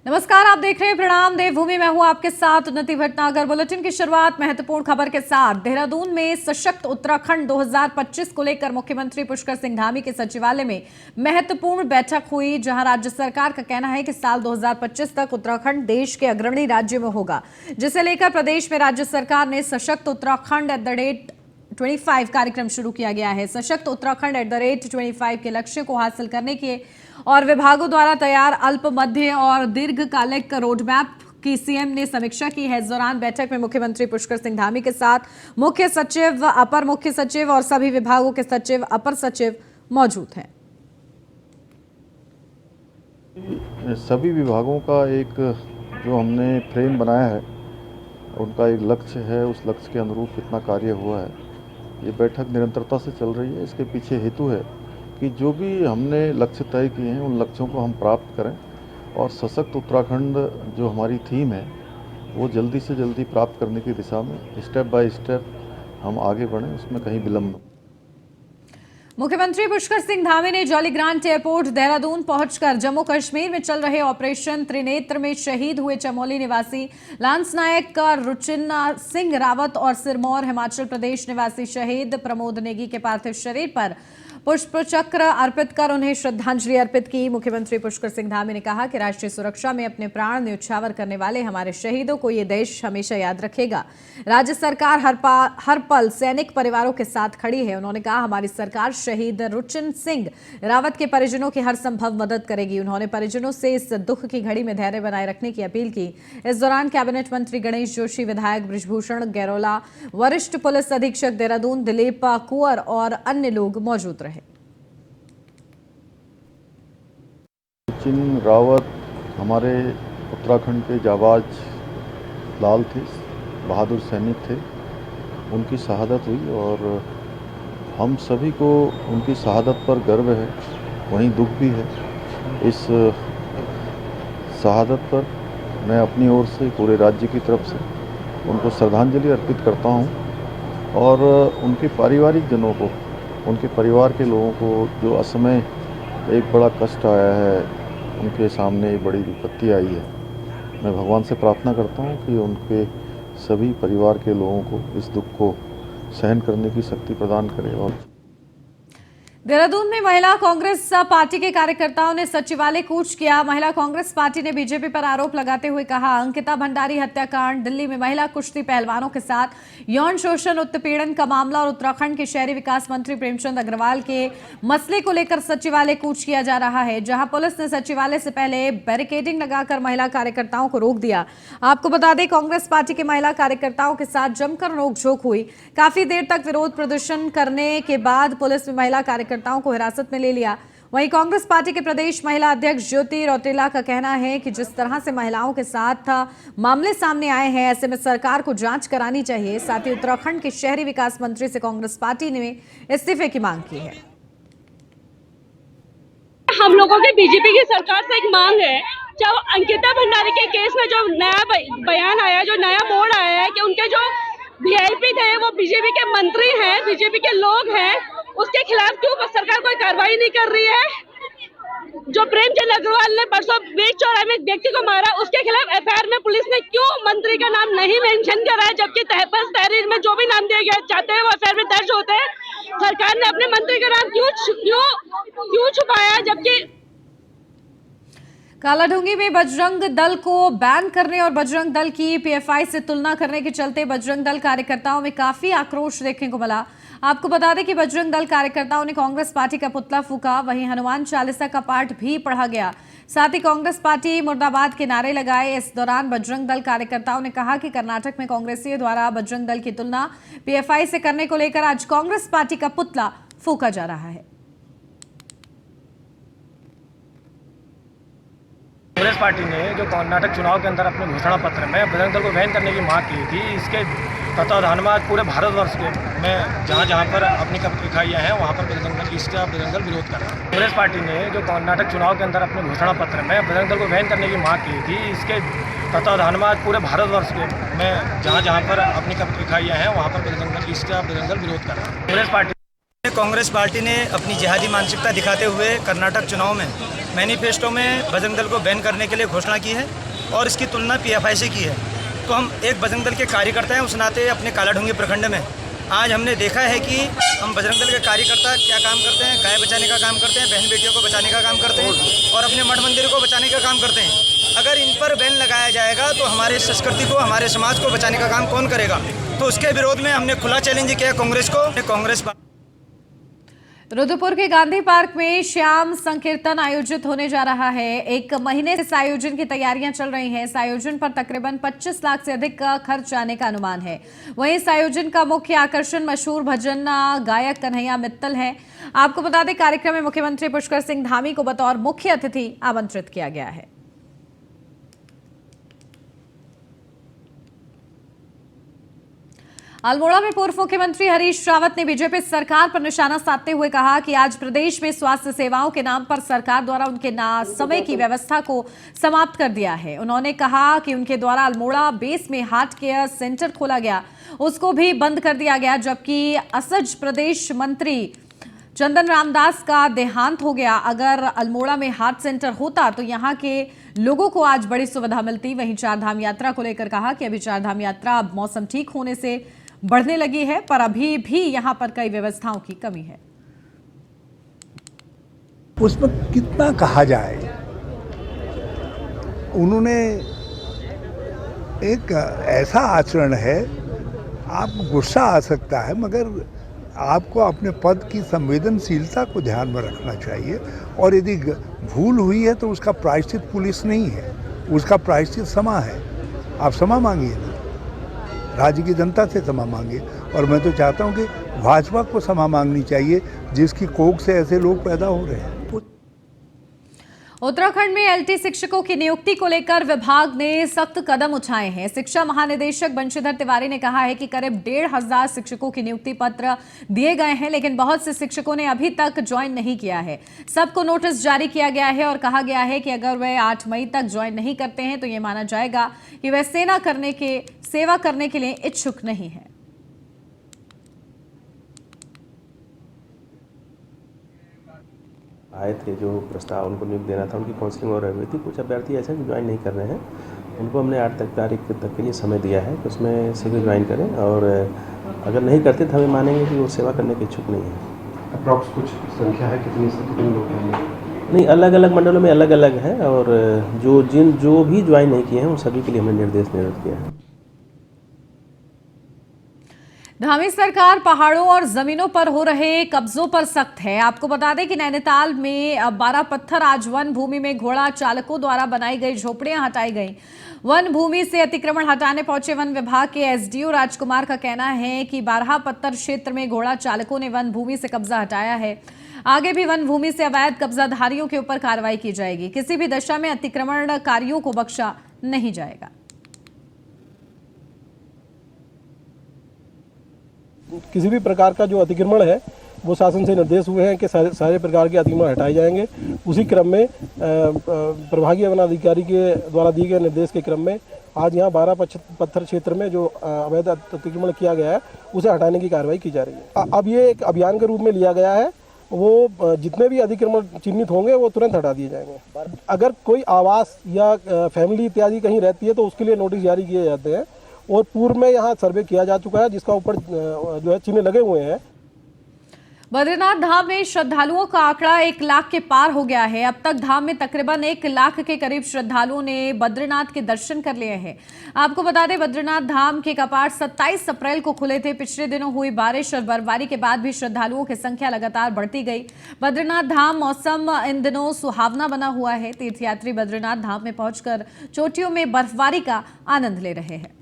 नमस्कार, आप देख रहे हैं प्रणाम देवभूमि। मैं हूं आपके साथ उन्नति भटनागर। बुलेटिन की शुरुआत महत्वपूर्ण खबर के साथ। देहरादून में सशक्त उत्तराखंड 2025 को लेकर मुख्यमंत्री पुष्कर सिंह धामी के सचिवालय में महत्वपूर्ण बैठक हुई, जहां राज्य सरकार का कहना है कि साल 2025 तक उत्तराखंड देश के अग्रणी राज्य में होगा, जिसे लेकर प्रदेश में राज्य सरकार ने सशक्त उत्तराखंड @25 कार्यक्रम शुरू किया गया है। सशक्त उत्तराखंड @25 के लक्ष्य को हासिल करने के और विभागों द्वारा तैयार अल्प, मध्य और दीर्घकालिक रोडमैप की सीएम ने समीक्षा की है। इस दौरान बैठक में मुख्यमंत्री पुष्कर सिंह धामी के साथ मुख्य सचिव, अपर मुख्य सचिव और सभी विभागों के सचिव, अपर सचिव मौजूद हैं। सभी विभागों का एक जो हमने फ्रेम बनाया है, उनका एक लक्ष्य है, उस लक्ष्य के अनुरूप कितना कार्य हुआ है, ये बैठक निरंतरता से चल रही है। इसके पीछे हेतु है कि जो भी हमने लक्ष्य तय किए हैं उन लक्ष्यों को हम प्राप्त करें और सशक्त उत्तराखंड जो हमारी थीम है वो जल्दी से जल्दी प्राप्त करने की दिशा में स्टेप बाय स्टेप हम आगे बढ़ें, उसमें कहीं विलंब न। मुख्यमंत्री पुष्कर सिंह धामी ने जॉलीग्रांट एयरपोर्ट देहरादून पहुंचकर जम्मू कश्मीर में चल रहे ऑपरेशन त्रिनेत्र में शहीद हुए चमोली निवासी लांस नायक रुचिन सिंह रावत और सिरमौर हिमाचल प्रदेश निवासी शहीद प्रमोद नेगी के पार्थिव शरीर पर पुष्प चक्र अर्पित कर उन्हें श्रद्धांजलि अर्पित की। मुख्यमंत्री पुष्कर सिंह धामी ने कहा कि राष्ट्रीय सुरक्षा में अपने प्राण न्यौछावर करने वाले हमारे शहीदों को ये देश हमेशा याद रखेगा। राज्य सरकार हर पल सैनिक परिवारों के साथ खड़ी है। उन्होंने कहा, हमारी सरकार शहीद रुचिन सिंह रावत के परिजनों की हर संभव मदद करेगी। उन्होंने परिजनों से इस दुख की घड़ी में धैर्य बनाए रखने की अपील की। इस दौरान कैबिनेट मंत्री गणेश जोशी, विधायक बृजभूषण गैरोला, वरिष्ठ पुलिस अधीक्षक देहरादून दिलीप कुंवर और अन्य लोग मौजूद रहे। रुचिन रावत हमारे उत्तराखंड के जाबाज लाल थे, बहादुर सैनिक थे। उनकी शहादत हुई और हम सभी को उनकी शहादत पर गर्व है, वहीं दुख भी है। इस शहादत पर मैं अपनी ओर से पूरे राज्य की तरफ से उनको श्रद्धांजलि अर्पित करता हूं और उनके पारिवारिक जनों को, उनके परिवार के लोगों को जो असमय एक बड़ा कष्ट आया है, उनके सामने एक बड़ी विपत्ति आई है, मैं भगवान से प्रार्थना करता हूं कि उनके सभी परिवार के लोगों को इस दुख को सहन करने की शक्ति प्रदान करे। और देहरादून में महिला कांग्रेस पार्टी के कार्यकर्ताओं ने सचिवालय कूच किया। महिला कांग्रेस पार्टी ने बीजेपी पर आरोप लगाते हुए कहा, अंकिता भंडारी हत्याकांड, दिल्ली में महिला कुश्ती पहलवानों के साथ यौन शोषण उत्पीड़न का मामला और उत्तराखंड के शहरी विकास मंत्री प्रेमचंद अग्रवाल के मसले को लेकर सचिवालय कूच किया जा रहा है, जहां पुलिस ने सचिवालय से पहले बैरिकेडिंग लगाकर महिला कार्यकर्ताओं को रोक दिया। आपको बता दें, कांग्रेस पार्टी के महिला कार्यकर्ताओं के साथ जमकर नोकझोंक हुई। काफी देर तक विरोध प्रदर्शन करने के बाद पुलिस ने महिला कार्यकर्ताओं को हिरासत में ले लिया। वहीं कांग्रेस पार्टी के प्रदेश महिला अध्यक्ष ज्योति रौतेला का कहना है कि जिस तरह से महिलाओं के साथ मामले सामने आए हैं, ऐसे में सरकार को जांच करानी चाहिए। साथ ही उत्तराखंड के शहरी विकास मंत्री से कांग्रेस पार्टी ने इस्तीफे की मांग की है। हम लोगों की बीजेपी की सरकार से एक मांग है, जब अंकिता भंडारी के केस में जो नया बयान आया, जो नया मोड़ आया है कि उनके जो वीआईपी थे वो बीजेपी के मंत्री हैं, बीजेपी के लोग हैं, उसके खिलाफ क्यों सरकार कोई कार्रवाई नहीं कर रही है? जो प्रेमचंद अग्रवाल ने परसों बीच चौराहे में एक व्यक्ति को मारा, उसके खिलाफ एफआईआर में पुलिस ने क्यों मंत्री का नाम नहीं मेंशन करा है, जबकि तहरीर में जो भी नाम दिए गए जाते हैं वो एफआईआर में दर्ज होते हैं। सरकार ने अपने मंत्री का नाम क्यों छुपाया, जबकि कालाढूंगी में बजरंग दल को बैन करने और बजरंग दल की पीएफआई से तुलना करने के चलते बजरंग दल कार्यकर्ताओं में काफी आक्रोश देखने को मिला। आपको बता दें कि बजरंग दल कार्यकर्ताओं ने कांग्रेस पार्टी का पुतला फूंका, वहीं हनुमान चालीसा का पाठ भी पढ़ा गया। साथ ही कांग्रेस पार्टी मुर्दाबाद के नारे लगाए। इस दौरान बजरंग दल कार्यकर्ताओं ने कहा कि कर्नाटक में कांग्रेसियों द्वारा बजरंग दल की तुलना पीएफआई से करने को लेकर आज कांग्रेस पार्टी का पुतला फूंका जा रहा है। कांग्रेस पार्टी ने जो कर्नाटक चुनाव के अंदर अपने घोषणा पत्र में बजरंग दल को बैन करने की मांग की थी, इसके तत्वाधान में आज पूरे भारतवर्ष में जहाँ पर अपनी इकाइयाँ हैं वहाँ पर इसका बजरंग दल विरोध कर रहा है। कांग्रेस पार्टी ने जो कर्नाटक चुनाव के अंदर अपने घोषणा पत्र में बजरंग दल को बैन करने की मांग की थी, इसके तत्वाधान में आज पूरे भारतवर्ष में जहाँ पर अपनी इकाइयाँ हैं वहाँ पर इसका बजरंग दल विरोध कर रहा है। कांग्रेस पार्टी कांग्रेस पार्टी ने अपनी जिहादी मानसिकता दिखाते हुए कर्नाटक चुनाव में मैनिफेस्टो में बजरंग दल को बैन करने के लिए घोषणा की है और इसकी तुलना पीएफआई से की है। तो हम एक बजरंग दल के कार्यकर्ता हैं, उस नाते अपने कालाढूंगी प्रखंड में आज हमने देखा है कि हम बजरंग दल के कार्यकर्ता क्या काम करते हैं। गाय बचाने का काम करते हैं, बहन बेटियों को बचाने का काम करते हैं और अपने मठ मंदिर को बचाने का काम करते हैं। अगर इन पर बैन लगाया जाएगा तो हमारे संस्कृति को, हमारे समाज को बचाने का काम कौन करेगा। तो उसके विरोध में हमने खुला चैलेंज किया कांग्रेस को। कांग्रेस रुद्रपुर के गांधी पार्क में श्याम संकीर्तन आयोजित होने जा रहा है। एक महीने से इस आयोजन की तैयारियां चल रही हैं। इस आयोजन पर तकरीबन 25 लाख से अधिक का खर्च आने का अनुमान है। वहीं इस आयोजन का मुख्य आकर्षण मशहूर भजन गायक कन्हैया मित्तल है। आपको बता दें, कार्यक्रम में मुख्यमंत्री पुष्कर सिंह धामी को बतौर मुख्य अतिथि आमंत्रित किया गया है। अल्मोड़ा में पूर्व मुख्यमंत्री हरीश रावत ने बीजेपी सरकार पर निशाना साधते हुए कहा कि आज प्रदेश में स्वास्थ्य सेवाओं के नाम पर सरकार द्वारा उनके समय की व्यवस्था को समाप्त कर दिया है। उन्होंने कहा कि उनके द्वारा अल्मोड़ा बेस में हार्ट केयर सेंटर खोला गया, उसको भी बंद कर दिया गया, जबकि असज प्रदेश मंत्री चंदन रामदास का देहांत हो गया। अगर अल्मोड़ा में हार्ट सेंटर होता तो यहाँ के लोगों को आज बड़ी सुविधा मिलती। वहीं चारधाम यात्रा को लेकर कहा कि अभी चारधाम यात्रा अब मौसम ठीक होने से बढ़ने लगी है, पर अभी भी यहाँ पर कई व्यवस्थाओं की कमी है। उसमें कितना कहा जाए। उन्होंने एक ऐसा आचरण है, आप गुस्सा आ सकता है, मगर आपको अपने पद की संवेदनशीलता को ध्यान में रखना चाहिए। और यदि भूल हुई है तो उसका प्रायश्चित पुलिस नहीं है, उसका प्रायश्चित क्षमा है। आप क्षमा मांगिए ना, राज्य की जनता से क्षमा मांगिए। और मैं तो चाहता हूं कि भाजपा को क्षमा मांगनी चाहिए, जिसकी कोख से ऐसे लोग पैदा हो रहे हैं। उत्तराखंड में एलटी शिक्षकों की नियुक्ति को लेकर विभाग ने सख्त कदम उठाए हैं। शिक्षा महानिदेशक बंशीधर तिवारी ने कहा है कि करीब 1,500 शिक्षकों की नियुक्ति पत्र दिए गए हैं, लेकिन बहुत से शिक्षकों ने अभी तक ज्वाइन नहीं किया है। सबको नोटिस जारी किया गया है और कहा गया है कि अगर वे 8 मई तक ज्वाइन नहीं करते हैं तो ये माना जाएगा कि वे सेवा करने के लिए इच्छुक नहीं है। आए थे जो प्रस्ताव उनको नियुक्त देना था, उनकी काउंसलिंग और रही थी। कुछ अभ्यर्थी ऐसे जो ज्वाइन नहीं कर रहे हैं, उनको हमने 8 तारीख तक के लिए समय दिया है कि उसमें शीघ्र ज्वाइन करें, और अगर नहीं करते तो हमें मानेंगे कि वो सेवा करने के इच्छुक नहीं है। अप्रॉक्स कुछ संख्या है, कितने लोग हैं? नहीं, अलग अलग मंडलों में अलग अलग है, और जो भी ज्वाइन नहीं किए हैं उन सभी के लिए हमने निर्देश किया है। धामी सरकार पहाड़ों और जमीनों पर हो रहे कब्जों पर सख्त है। आपको बता दें कि नैनीताल में 12 पत्थर आज वन भूमि में घोड़ा चालकों द्वारा बनाई गई झोपड़ियां हटाई गई। वन भूमि से अतिक्रमण हटाने पहुंचे वन विभाग के एसडीओ राजकुमार का कहना है कि 12 पत्थर क्षेत्र में घोड़ा चालकों ने वन भूमि से कब्जा हटाया है। आगे भी वन भूमि से अवैध कब्जाधारियों के ऊपर कार्रवाई की जाएगी। किसी भी दशा में अतिक्रमणकारियों को बख्शा नहीं जाएगा। किसी भी प्रकार का जो अतिक्रमण है वो शासन से निर्देश हुए हैं कि सारे प्रकार के अतिक्रमण हटाए जाएंगे। उसी क्रम में प्रभागीय वन अधिकारी के द्वारा दिए गए निर्देश के क्रम में आज यहाँ 12 पत्थर क्षेत्र में जो अवैध अतिक्रमण किया गया है उसे हटाने की कार्रवाई की जा रही है। अब ये एक अभियान के रूप में लिया गया है। वो जितने भी अतिक्रमण चिन्हित होंगे वो तुरंत हटा दिए जाएंगे। अगर कोई आवास या फैमिली इत्यादि कहीं रहती है तो उसके लिए नोटिस जारी किए जाते हैं, और पूर्व में यहाँ सर्वे किया जा चुका है जिसका ऊपर जो है चिन्ह लगे हुए हैं। बद्रीनाथ धाम में श्रद्धालुओं का आंकड़ा 1 लाख के पार हो गया है। अब तक धाम में तकरीबन 1 लाख के करीब श्रद्धालुओं ने बद्रीनाथ के दर्शन कर लिए हैं। आपको बता दें, बद्रीनाथ धाम के कपाट 27 अप्रैल को खुले थे। पिछले दिनों हुई बारिश और बर्फबारी के बाद भी श्रद्धालुओं की संख्या लगातार बढ़ती गई। बद्रीनाथ धाम मौसम इन दिनों सुहावना बना हुआ है। तीर्थयात्री बद्रीनाथ धाम में पहुंचकर चोटियों में बर्फबारी का आनंद ले रहे हैं।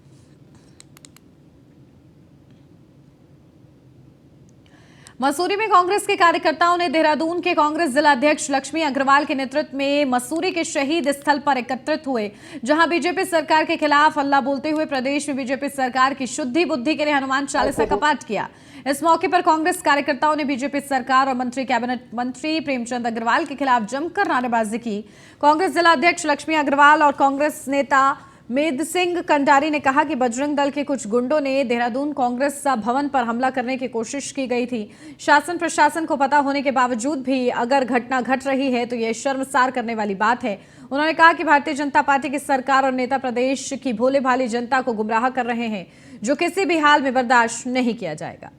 मसूरी में कांग्रेस के कार्यकर्ताओं ने देहरादून के कांग्रेस जिला अध्यक्ष लक्ष्मी अग्रवाल के नेतृत्व में मसूरी के शहीद स्थल पर एकत्रित हुए, जहां बीजेपी सरकार के खिलाफ हल्ला बोलते हुए प्रदेश में बीजेपी सरकार की शुद्धि बुद्धि के लिए हनुमान चालीसा का पाठ किया। इस मौके पर कांग्रेस कार्यकर्ताओं ने बीजेपी सरकार और कैबिनेट मंत्री प्रेमचंद अग्रवाल के खिलाफ जमकर नारेबाजी की। कांग्रेस जिला अध्यक्ष लक्ष्मी अग्रवाल और कांग्रेस नेता मेद सिंह कंडारी ने कहा कि बजरंग दल के कुछ गुंडों ने देहरादून कांग्रेस भवन पर हमला करने की कोशिश की गई थी। शासन प्रशासन को पता होने के बावजूद भी अगर घटना घट रही है तो यह शर्मसार करने वाली बात है। उन्होंने कहा कि भारतीय जनता पार्टी की सरकार और नेता प्रदेश की भोले भाली जनता को गुमराह कर रहे हैं, जो किसी भी हाल में बर्दाश्त नहीं किया जाएगा।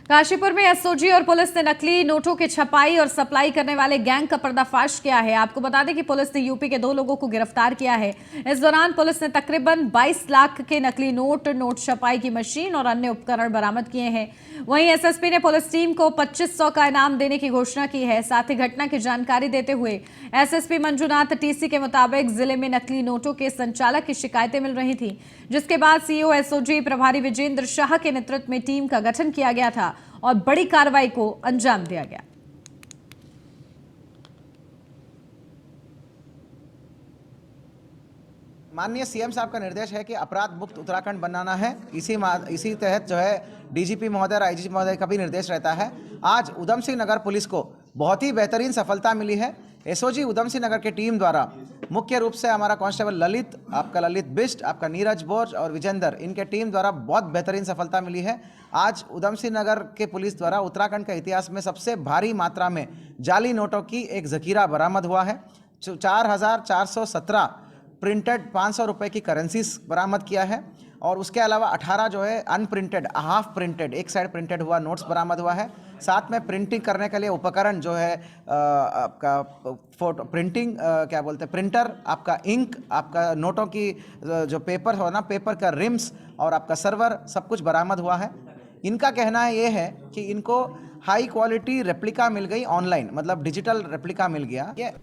काशीपुर में एसओजी और पुलिस ने नकली नोटों की छपाई और सप्लाई करने वाले गैंग का पर्दाफाश किया है। आपको बता दें कि पुलिस ने यूपी के 2 लोगों को गिरफ्तार किया है। इस दौरान पुलिस ने तकरीबन 22 लाख के नकली नोट छपाई की मशीन और अन्य उपकरण बरामद किए हैं। वहीं एसएसपी ने पुलिस टीम को 2500 का इनाम देने की घोषणा की है। साथ ही घटना की जानकारी देते हुए एसएसपी मंजूनाथ टीसी के मुताबिक जिले में नकली नोटों के संचालक की शिकायतें मिल रही थी, जिसके बाद सीईओ एसओजी प्रभारी विजेंद्र शाह के नेतृत्व में टीम का गठन किया गया था और बड़ी कार्रवाई को अंजाम दिया गया। माननीय सीएम साहब का निर्देश है कि अपराध मुक्त उत्तराखंड बनाना है। इसी तहत जो है डीजीपी महोदय और आईजीपी महोदय का भी निर्देश रहता है। आज उधम सिंह नगर पुलिस को बहुत ही बेहतरीन सफलता मिली है। एसओजी उधम सिंह नगर की टीम द्वारा मुख्य रूप से हमारा कांस्टेबल ललित, आपका ललित बिष्ट, आपका नीरज बोज और विजेंद्र, इनके टीम द्वारा बहुत बेहतरीन सफलता मिली है। आज उधम सिंह नगर के पुलिस द्वारा उत्तराखंड के इतिहास में सबसे भारी मात्रा में जाली नोटों की एक जखीरा बरामद हुआ है। 4417 प्रिंटेड 500 रुपये की करेंसीज बरामद किया है और उसके अलावा 18 जो है अनप्रिंटेड, हाफ प्रिंटेड, एक साइड प्रिंटेड हुआ नोट्स बरामद हुआ है। साथ में प्रिंटिंग करने के लिए उपकरण जो है आपका फोटो प्रिंटिंग क्या बोलते हैं, प्रिंटर, आपका इंक, आपका नोटों की जो पेपर हो ना, पेपर का रिम्स और आपका सर्वर, सब कुछ बरामद हुआ है। इनका कहना ये है कि इनको हाई क्वालिटी रेप्लिका मिल गई ऑनलाइन, मतलब डिजिटल रेप्लिका मिल गया। ये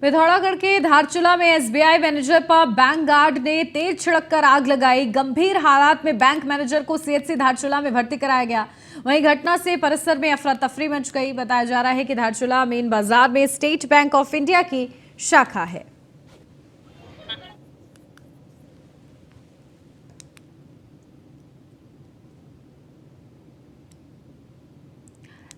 पिथौरागढ़ के धारचूला में एसबीआई मैनेजर पर बैंक गार्ड ने तेल छिड़ककर आग लगाई। गंभीर हालात में बैंक मैनेजर को सीएचसी धारचूला में भर्ती कराया गया। वहीं घटना से परिसर में अफरा तफरी मच गई। बताया जा रहा है कि धारचूला मेन बाजार में स्टेट बैंक ऑफ इंडिया की शाखा है।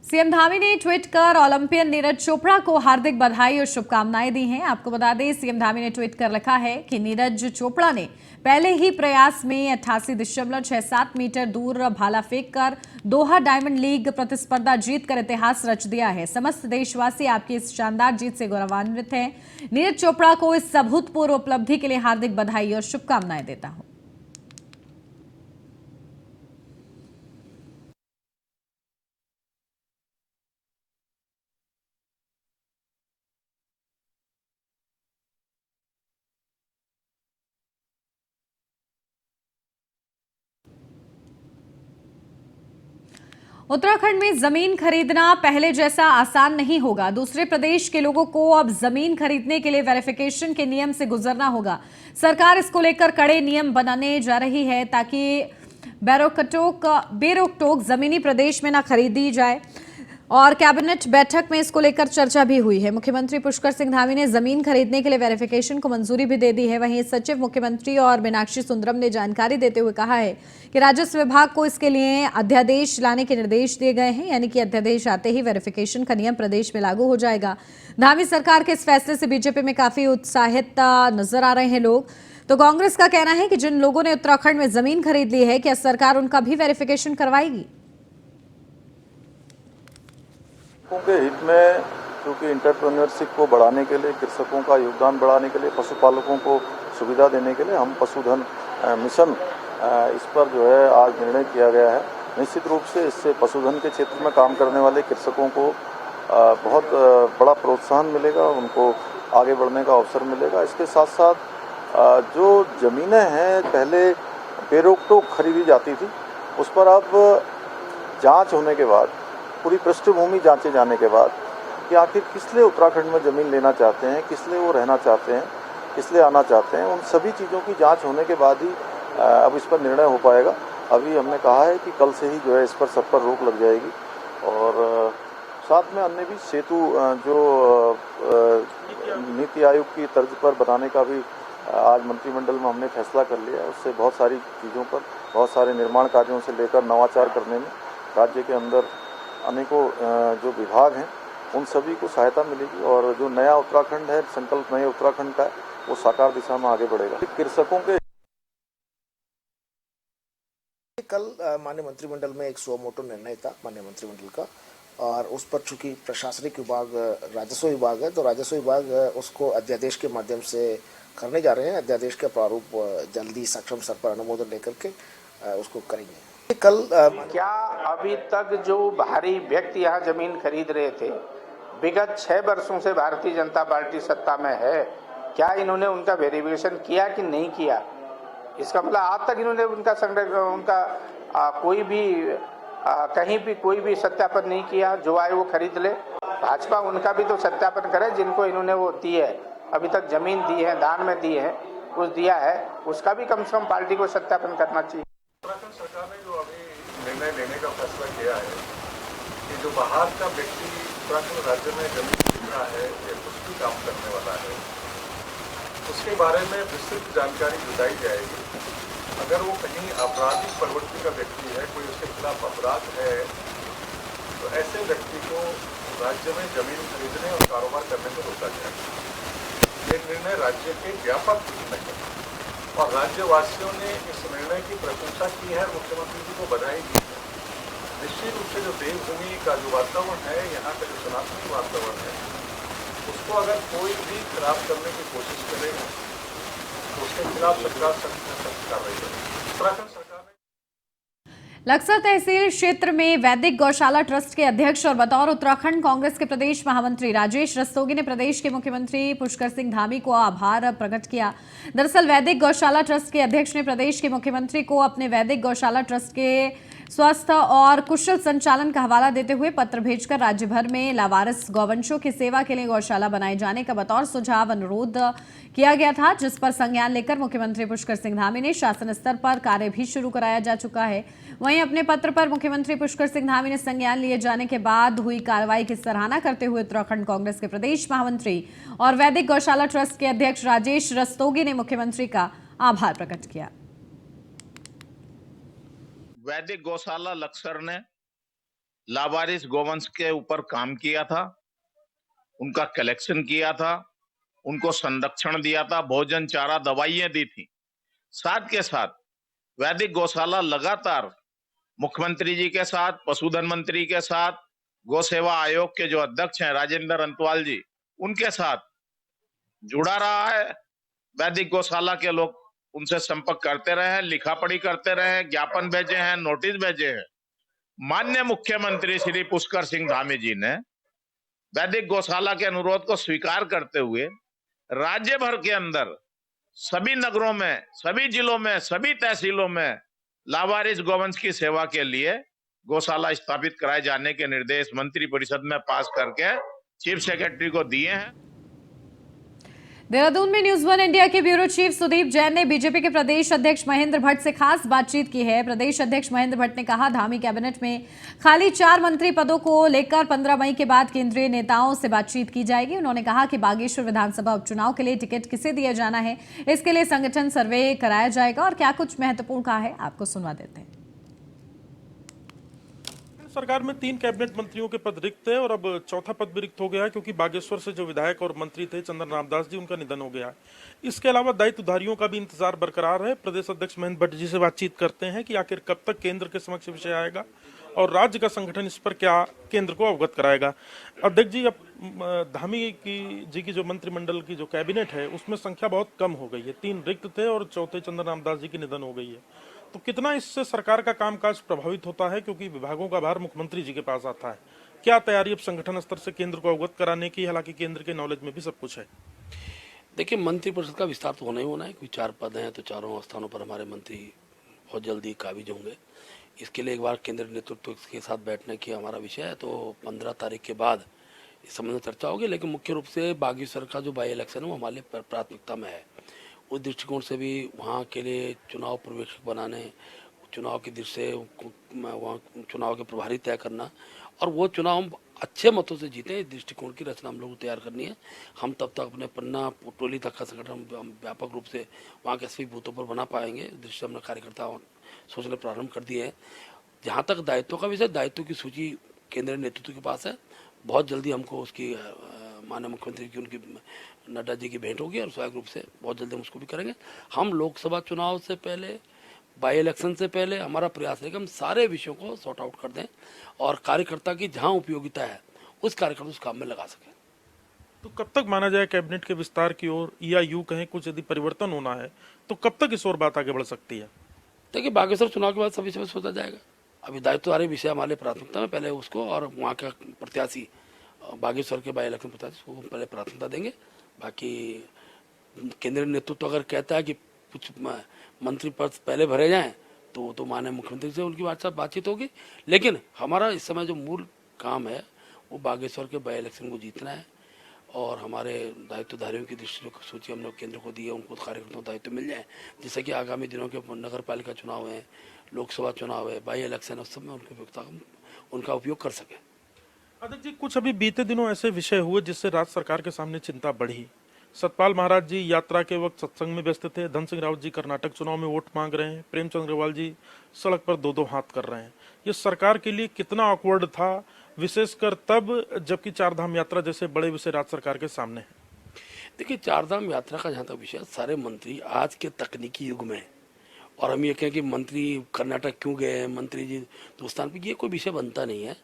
सीएम धामी ने ट्वीट कर ओलंपियन नीरज चोपड़ा को हार्दिक बधाई और शुभकामनाएं दी हैं। आपको बता दें, सीएम धामी ने ट्वीट कर लिखा है कि नीरज चोपड़ा ने पहले ही प्रयास में 88.67 मीटर दूर भाला फेंक कर दोहा डायमंड लीग प्रतिस्पर्धा जीतकर इतिहास रच दिया है। समस्त देशवासी आपकी इस शानदार जीत से गौरवान्वित हैं। नीरज चोपड़ा को इस अभूतपूर्व उपलब्धि के लिए हार्दिक बधाई और शुभकामनाएं देता हूं। उत्तराखंड में जमीन खरीदना पहले जैसा आसान नहीं होगा। दूसरे प्रदेश के लोगों को अब जमीन खरीदने के लिए वेरिफिकेशन के नियम से गुजरना होगा। सरकार इसको लेकर कड़े नियम बनाने जा रही है ताकि बेरोक-टोक जमीनी प्रदेश में ना खरीदी जाए। और कैबिनेट बैठक में इसको लेकर चर्चा भी हुई है। मुख्यमंत्री पुष्कर सिंह धामी ने जमीन खरीदने के लिए वेरिफिकेशन को मंजूरी भी दे दी है। वहीं सचिव मुख्यमंत्री और मीनाक्षी सुंदरम ने जानकारी देते हुए कहा है कि राजस्व विभाग को इसके लिए अध्यादेश लाने के निर्देश दिए गए हैं, यानी कि अध्यादेश आते ही वेरिफिकेशन का नियम प्रदेश में लागू हो जाएगा। धामी सरकार के इस फैसले से बीजेपी में काफी उत्साहित नजर आ रहे हैं लोग। तो कांग्रेस का कहना है कि जिन लोगों ने उत्तराखंड में जमीन खरीद ली है, क्या सरकार उनका भी वेरिफिकेशन करवाएगी? के हित में, क्योंकि इंटरप्रेन्योरशिप को बढ़ाने के लिए, कृषकों का योगदान बढ़ाने के लिए, पशुपालकों को सुविधा देने के लिए हम पशुधन मिशन इस पर जो है आज निर्णय किया गया है। निश्चित रूप से इससे पशुधन के क्षेत्र में काम करने वाले कृषकों को बहुत बड़ा प्रोत्साहन मिलेगा, उनको आगे बढ़ने का अवसर मिलेगा। इसके साथ साथ जो ज़मीनें हैं पहले बेरोक-टोक खरीदी जाती थी, उस पर अब जांच होने के बाद, पूरी पृष्ठभूमि जांचे जाने के बाद कि आखिर किस लिए उत्तराखंड में ज़मीन लेना चाहते हैं, किस लिए वो रहना चाहते हैं, किस लिए आना चाहते हैं, उन सभी चीज़ों की जांच होने के बाद ही अब इस पर निर्णय हो पाएगा। अभी हमने कहा है कि कल से ही जो है इस पर सब पर रोक लग जाएगी। और साथ में अन्य भी सेतु जो नीति आयोग की तर्ज पर बनाने का भी आज मंत्रिमंडल में हमने फैसला कर लिया है। उससे बहुत सारी चीज़ों पर, बहुत सारे निर्माण कार्यों से लेकर नवाचार करने में राज्य के अंदर अनेकों जो विभाग हैं उन सभी को सहायता मिलेगी और जो नया उत्तराखंड है, संकल्प नए उत्तराखंड का, वो साकार दिशा में आगे बढ़ेगा। कृषकों के कल माननीय मंत्रिमंडल में एक सुओ मोटो निर्णय था माननीय मंत्रिमंडल का, और उस पर चूंकि प्रशासनिक विभाग राजस्व विभाग है, तो राजस्व विभाग उसको अध्यादेश के माध्यम से करने जा रहे हैं। अध्यादेश का प्रारूप जल्दी सक्षम स्तर पर अनुमोदन लेकर के उसको करेंगे। कल क्या अभी तक जो बाहरी व्यक्ति यहाँ जमीन खरीद रहे थे, विगत 6 वर्षों से भारतीय जनता पार्टी सत्ता में है, क्या इन्होंने उनका वेरिफिकेशन किया कि नहीं किया? इसका मतलब आज तक इन्होंने उनका कोई भी कहीं भी कोई भी सत्यापन नहीं किया। जो आए वो खरीद ले। भाजपा उनका भी तो सत्यापन करे जिनको इन्होंने वो दी है, अभी तक जमीन दी है, दान में दी है, कुछ दिया है, उसका भी कम से कम पार्टी को सत्यापन करना चाहिए। उत्तराखंड सरकार ने जो अभी निर्णय लेने का फैसला किया है कि जो बाहर का व्यक्ति उत्तराखंड राज्य में जमीन खरीद रहा है या कुछ भी काम करने वाला है, उसके बारे में विस्तृत जानकारी जुटाई जाएगी। अगर वो कहीं आपराधिक प्रवृत्ति का व्यक्ति है, कोई उसके खिलाफ अपराध है, तो ऐसे व्यक्ति को राज्य में जमीन खरीदने और कारोबार करने से रोका जाएगा। ये निर्णय राज्य के व्यापक हित में है और राज्यवासियों ने इस निर्णय की प्रशंसा की है, मुख्यमंत्री जी को बधाई दी है। निश्चित रूप से जो देवभूमि का जो वातावरण है, यहाँ का जो सनातनी वातावरण है, उसको अगर कोई भी खराब करने की कोशिश करेगा तो उसके खिलाफ सरकार सख्त कार्रवाई करेगी। उत्तराखंड सरकार ने लक्सर तहसील क्षेत्र में वैदिक गौशाला ट्रस्ट के अध्यक्ष और बतौर उत्तराखंड कांग्रेस के प्रदेश महामंत्री राजेश रस्तोगी ने प्रदेश के मुख्यमंत्री पुष्कर सिंह धामी को आभार प्रकट किया। दरअसल वैदिक गौशाला ट्रस्ट के अध्यक्ष ने प्रदेश के मुख्यमंत्री को अपने वैदिक गौशाला ट्रस्ट के स्वस्थ और कुशल संचालन का हवाला देते हुए पत्र भेजकर राज्य भर में लावारिस गौवंशों की सेवा के लिए गौशाला बनाए जाने का बतौर सुझाव अनुरोध किया गया था, जिस पर संज्ञान लेकर मुख्यमंत्री पुष्कर सिंह धामी ने शासन स्तर पर कार्य भी शुरू कराया जा चुका है। वहीं अपने पत्र पर मुख्यमंत्री पुष्कर सिंह धामी ने संज्ञान लिए जाने के बाद हुई कार्रवाई की सराहना करते हुए उत्तराखंड कांग्रेस के प्रदेश महामंत्री और वैदिक गौशाला ट्रस्ट के अध्यक्ष राजेश रस्तोगी ने मुख्यमंत्री का आभार प्रकट किया। वैदिक गौशाला लक्सर ने लावारिस गोवंश के ऊपर काम किया था, उनका कलेक्शन किया था, उनको संरक्षण दिया था, भोजन, चारा, दवाइयां दी थी। साथ के साथ वैदिक गौशाला लगातार मुख्यमंत्री जी के साथ, पशुधन मंत्री के साथ, गौ सेवा आयोग के जो अध्यक्ष हैं राजेंद्र अंतवाल जी, उनके साथ जुड़ा रहा है। वैदिक गौशाला के लोग उनसे संपर्क करते रहे, लिखा पढ़ी करते रहे, ज्ञापन भेजे हैं, नोटिस भेजे हैं। माननीय मुख्यमंत्री श्री पुष्कर सिंह धामी जी ने वैदिक गौशाला के अनुरोध को स्वीकार करते हुए राज्य भर के अंदर सभी नगरों में, सभी जिलों में, सभी तहसीलों में लावारिस गौवंश की सेवा के लिए गौशाला स्थापित कराए जाने के निर्देश मंत्री परिषद में पास करके चीफ सेक्रेटरी को दिए हैं। देहरादून में न्यूज 1 इंडिया के ब्यूरो चीफ सुदीप जैन ने बीजेपी के प्रदेश अध्यक्ष महेंद्र भट्ट से खास बातचीत की है। प्रदेश अध्यक्ष महेंद्र भट्ट ने कहा, धामी कैबिनेट में खाली 4 मंत्री पदों को लेकर 15 मई के बाद केंद्रीय नेताओं से बातचीत की जाएगी। उन्होंने कहा कि बागेश्वर विधानसभा उपचुनाव के लिए टिकट किसे दिया जाना है, इसके लिए संगठन सर्वे कराया जाएगा और क्या कुछ महत्वपूर्ण कहा है, आपको सुनवा देते हैं। सरकार में 3 कैबिनेट मंत्रियों के पद रिक्त है और अब चौथा पद भी रिक्त हो गया है, क्योंकि बागेश्वर से जो विधायक और मंत्री थे चंदन रामदास जी, उनका निधन हो गया है। इसके अलावा दायित्वधारियों का भी इंतजार बरकरार है। प्रदेश अध्यक्ष महेंद्र भट्ट जी से बातचीत करते हैं कि आखिर कब तक केंद्र के समक्ष विषय आएगा और राज्य का संगठन इस पर क्या केंद्र को अवगत कराएगा। अध्यक्ष जी, अब धामी जी की जो मंत्रिमंडल की जो कैबिनेट है उसमें संख्या बहुत कम हो गई है, 3 रिक्त थे और चौथे चंदन रामदास जी की निधन हो गई है। तो कितना इससे सरकार का कामकाज प्रभावित होता है, क्योंकि विभागों का भार मुख्यमंत्री जी के पास आता है। क्या तैयारी अब संगठन स्तर से केंद्र को अवगत कराने की, हालांकि केंद्र के नॉलेज में भी सब कुछ है। देखिए, मंत्रिपरिषद का विस्तार तो होना ही होना है, क्योंकि 4 पद हैं तो चारों स्थानों पर हमारे मंत्री बहुत जल्दी काबिज होंगे। इसके लिए एक बार केंद्रीय नेतृत्व के साथ बैठने की हमारा विषय है, तो 15 तारीख के बाद इस संबंध में चर्चा होगी। लेकिन मुख्य रूप से बागेश्वर का जो बाई इलेक्शन है वो हमारे प्राथमिकता में है। उस दृष्टिकोण से भी वहाँ के लिए चुनाव पर्यवेक्षक बनाने, चुनाव की दृष्टि से वहाँ चुनाव के प्रभारी तय करना और वो चुनाव हम अच्छे मतों से जीते, इस दृष्टिकोण की रचना हम लोग को तैयार करनी है। हम तब तक अपने पन्ना टोली तक का संगठन व्यापक रूप से वहाँ के सभी बूथों पर बना पाएंगे। इस दृष्टि से हमने कार्यकर्ता सोचने प्रारंभ कर दिए हैं। जहाँ तक दायित्वों का विषय, दायित्व की सूची केंद्रीय नेतृत्व के पास है। बहुत जल्दी हमको उसकी माननीय मुख्यमंत्री की उनकी नड्डा जी की भेंट होगी और स्वाभाविक रूप से बहुत जल्दी हम उसको भी करेंगे। हम लोकसभा चुनाव से पहले, बाई इलेक्शन से पहले हमारा प्रयास है कि हम सारे विषयों को सॉर्ट आउट कर दें और कार्यकर्ता की जहां उपयोगिता है उस कार्यकर्ता उस काम में लगा सकें। तो कब तक माना जाए कैबिनेट के विस्तार की ओर, या यूं कहें कुछ यदि परिवर्तन होना है तो कब तक इस ओर बात आगे बढ़ सकती है? देखिए, बागेश्वर चुनाव के बाद सभी से सोचा जाएगा। अभी दायित्वधारी विषय हमारे प्राथमिकता में, पहले उसको और वहाँ का प्रत्याशी बागेश्वर के बाई इलेक्शन प्रत्याशी को पहले प्राथमिकता देंगे। बाकी केंद्रीय नेतृत्व अगर कहता है कि कुछ मंत्री पद पहले भरे जाएं तो माननीय मुख्यमंत्री से उनकी बातचीत होगी। लेकिन हमारा इस समय जो मूल काम है वो बागेश्वर के बाई इलेक्शन को जीतना है और हमारे दायित्वधारियों की दृष्टि सूची हम लोग केंद्र को दी है, उनको कार्यकर्ताओं को दायित्व मिल जाए, जिससे कि आगामी दिनों के नगर पालिका चुनाव है, लोकसभा चुनाव है, बाई इलेक्शन, उस सब में उनका उपयोग कर सके। अध्यक्ष जी, कुछ अभी बीते दिनों ऐसे विषय हुए जिससे राज्य सरकार के सामने चिंता बढ़ी। सतपाल महाराज जी यात्रा के वक्त सत्संग में व्यस्त थे, धन सिंह रावत जी कर्नाटक चुनाव में वोट मांग रहे हैं, प्रेमचंद अग्रवाल जी सड़क पर दो हाथ कर रहे हैं। ये सरकार के लिए कितना ऑकवर्ड था, विशेषकर तब जबकि चारधाम यात्रा जैसे बड़े विषय राज्य सरकार के सामने है? देखिए, चारधाम यात्रा का जहाँ तक विषय, सारे मंत्री आज के तकनीकी युग में, और हम ये कहें कि मंत्री कर्नाटक क्यों गए हैं, मंत्री जी दोस्तान पे, ये कोई विषय बनता नहीं है।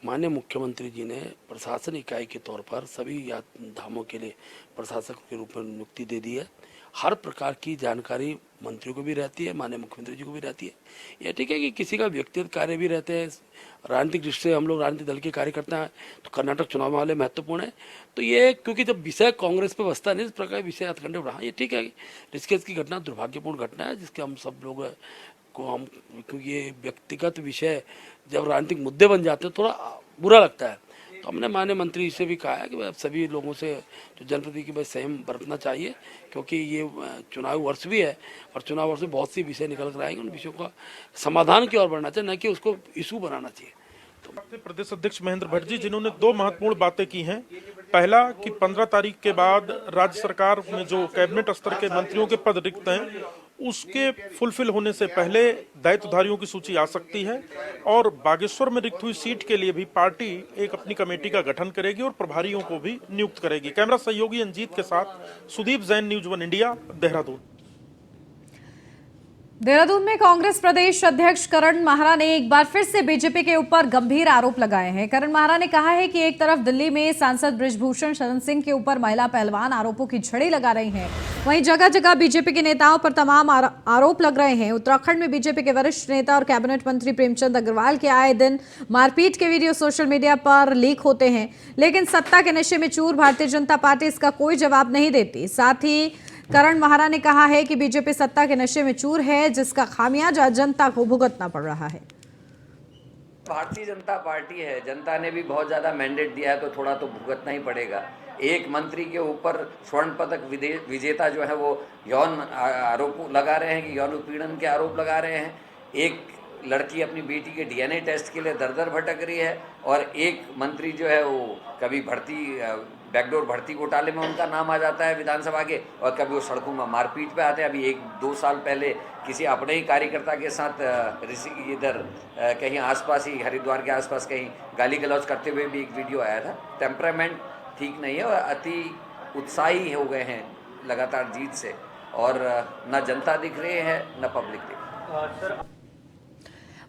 माननीय मुख्यमंत्री जी ने प्रशासन इकाई के तौर पर सभी धामों के लिए प्रशासक के रूप में नियुक्ति दे दी है। हर प्रकार की जानकारी मंत्रियों को भी रहती है, माननीय मुख्यमंत्री जी को भी रहती है। ये ठीक है कि किसी का व्यक्तिगत कार्य भी रहते हैं, राजनीतिक दृष्टि से हम लोग राजनीतिक दल के कार्यकर्ता हैं, तो कर्नाटक चुनाव वाले महत्वपूर्ण है। तो ये क्योंकि जब विषय कांग्रेस पे बसता नहीं, इस प्रकार विषय हथकंडे बढ़ा, ये ठीक है। ऋषिकेश की घटना दुर्भाग्यपूर्ण घटना है, जिसके हम सब लोग को हम, क्योंकि ये व्यक्तिगत विषय जब राजनीतिक मुद्दे बन जाते हैं थोड़ा बुरा लगता है। तो हमने माननीय मंत्री से भी कहा है कि सभी लोगों से जो जनप्रतिनिधि की भाई संयम बरतना चाहिए, क्योंकि ये चुनावी वर्ष भी है और चुनाव वर्ष में बहुत सी विषय निकल कर आएंगे, उन विषयों का समाधान की ओर बढ़ना चाहिए, न कि उसको इशू बनाना चाहिए। तो प्रदेश अध्यक्ष महेंद्र भट्ट जी, जिन्होंने दो महत्वपूर्ण बातें की हैं, पहला कि 15 तारीख के बाद राज्य सरकार में जो कैबिनेट स्तर के मंत्रियों के पद रिक्त हैं उसके फुलफिल होने से पहले दायित्वधारियों की सूची आ सकती है, और बागेश्वर में रिक्त हुई सीट के लिए भी पार्टी एक अपनी कमेटी का गठन करेगी और प्रभारियों को भी नियुक्त करेगी। कैमरा सहयोगी अंजीत के साथ सुदीप जैन, न्यूज 1 इंडिया, देहरादून। देहरादून में कांग्रेस प्रदेश अध्यक्ष करण माहरा ने एक बार फिर से बीजेपी के ऊपर गंभीर आरोप लगाए हैं। करण माहरा ने कहा है कि एक तरफ दिल्ली में सांसद बृजभूषण शरण सिंह के ऊपर महिला पहलवान आरोपों की झड़ी लगा रही हैं, वहीं जगह जगह बीजेपी के नेताओं पर तमाम आरोप लग रहे हैं। उत्तराखंड में बीजेपी के वरिष्ठ नेता और कैबिनेट मंत्री प्रेमचंद अग्रवाल के आए दिन मारपीट के वीडियो सोशल मीडिया पर लीक होते हैं, लेकिन सत्ता के नशे में चूर भारतीय जनता पार्टी इसका कोई जवाब नहीं देती। साथ ही करण माहरा ने कहा है कि बीजेपी सत्ता के नशे में चूर है, जिसका खामियाजा जनता को भुगतना पड़ रहा है। भारतीय जनता पार्टी है, जनता ने भी बहुत ज़्यादा मैंडेट दिया है, तो थोड़ा तो भुगतना ही पड़ेगा। एक मंत्री के ऊपर स्वर्ण पदक विजेता जो है वो यौन आरोप लगा रहे हैं, कि यौन उत्पीड़न के आरोप लगा रहे हैं। एक लड़की अपनी बेटी के डीएनए टेस्ट के लिए दर दर भटक रही है, और एक मंत्री जो है वो कभी बैकडोर भर्ती घोटाले में उनका नाम आ जाता है विधानसभा के, और कभी वो सड़कों में मारपीट पे आते हैं। अभी 1-2 साल पहले किसी अपने ही कार्यकर्ता के साथ इधर कहीं आसपास ही, हरिद्वार के आसपास कहीं गाली गलौज करते हुए भी एक वीडियो आया था। टेम्परामेंट ठीक नहीं है और अति उत्साही हो गए हैं लगातार जीत से, और न जनता दिख रही है न पब्लिक दिख रही है।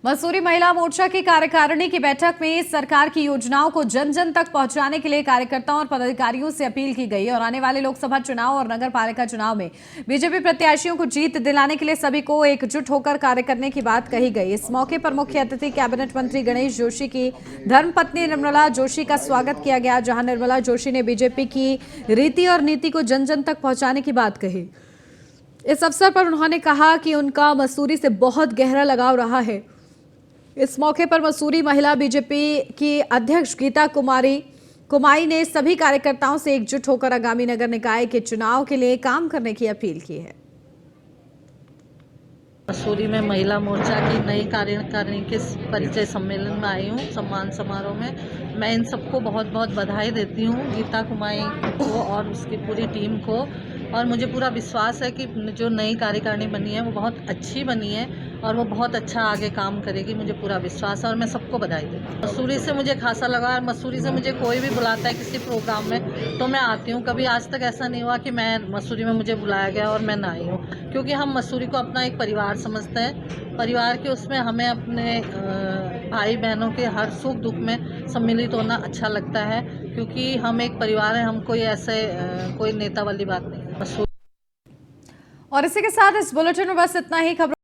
मसूरी महिला मोर्चा की कार्यकारिणी की बैठक में सरकार की योजनाओं को जन जन तक पहुंचाने के लिए कार्यकर्ताओं और पदाधिकारियों से अपील की गई और आने वाले लोकसभा चुनाव और नगर पालिका चुनाव में बीजेपी प्रत्याशियों को जीत दिलाने के लिए सभी को एकजुट होकर कार्य करने की बात कही गई। इस मौके पर मुख्य अतिथि कैबिनेट मंत्री गणेश जोशी की धर्मपत्नी निर्मला जोशी का स्वागत किया गया, जहां निर्मला जोशी ने बीजेपी की रीति और नीति को जन जन तक पहुंचाने की बात कही। इस अवसर पर उन्होंने कहा कि उनका मसूरी से बहुत गहरा लगाव रहा है। इस मौके पर मसूरी महिला बीजेपी की अध्यक्ष गीता कुमाई ने सभी कार्यकर्ताओं से एकजुट होकर आगामी नगर निकाय के चुनाव के लिए काम करने की अपील की है। मसूरी में महिला मोर्चा की नई कार्यकारिणी के परिचय सम्मेलन में आई हूँ, सम्मान समारोह में। मैं इन सबको बहुत बहुत बधाई देती हूँ, गीता कुमाई को और उसकी पूरी टीम को, और मुझे पूरा विश्वास है कि जो नई कार्यकारिणी बनी है वो बहुत अच्छी बनी है और वो बहुत अच्छा आगे काम करेगी। मुझे पूरा विश्वास है और मैं सबको बधाई देती हूँ। मसूरी से मुझे खासा लगा और मसूरी से मुझे कोई भी बुलाता है किसी प्रोग्राम में तो मैं आती हूँ। कभी आज तक ऐसा नहीं हुआ कि मैं मसूरी में मुझे बुलाया गया और मैं ना आई हूँ, क्योंकि हम मसूरी को अपना एक परिवार समझते हैं। परिवार के उसमें हमें अपने भाई बहनों के हर सुख दुख में सम्मिलित होना अच्छा लगता है, क्योंकि हम एक परिवार है। हम कोई ऐसे कोई नेता वाली बात नहीं है। और इसी के साथ इस बुलेटिन में बस इतना ही। खबर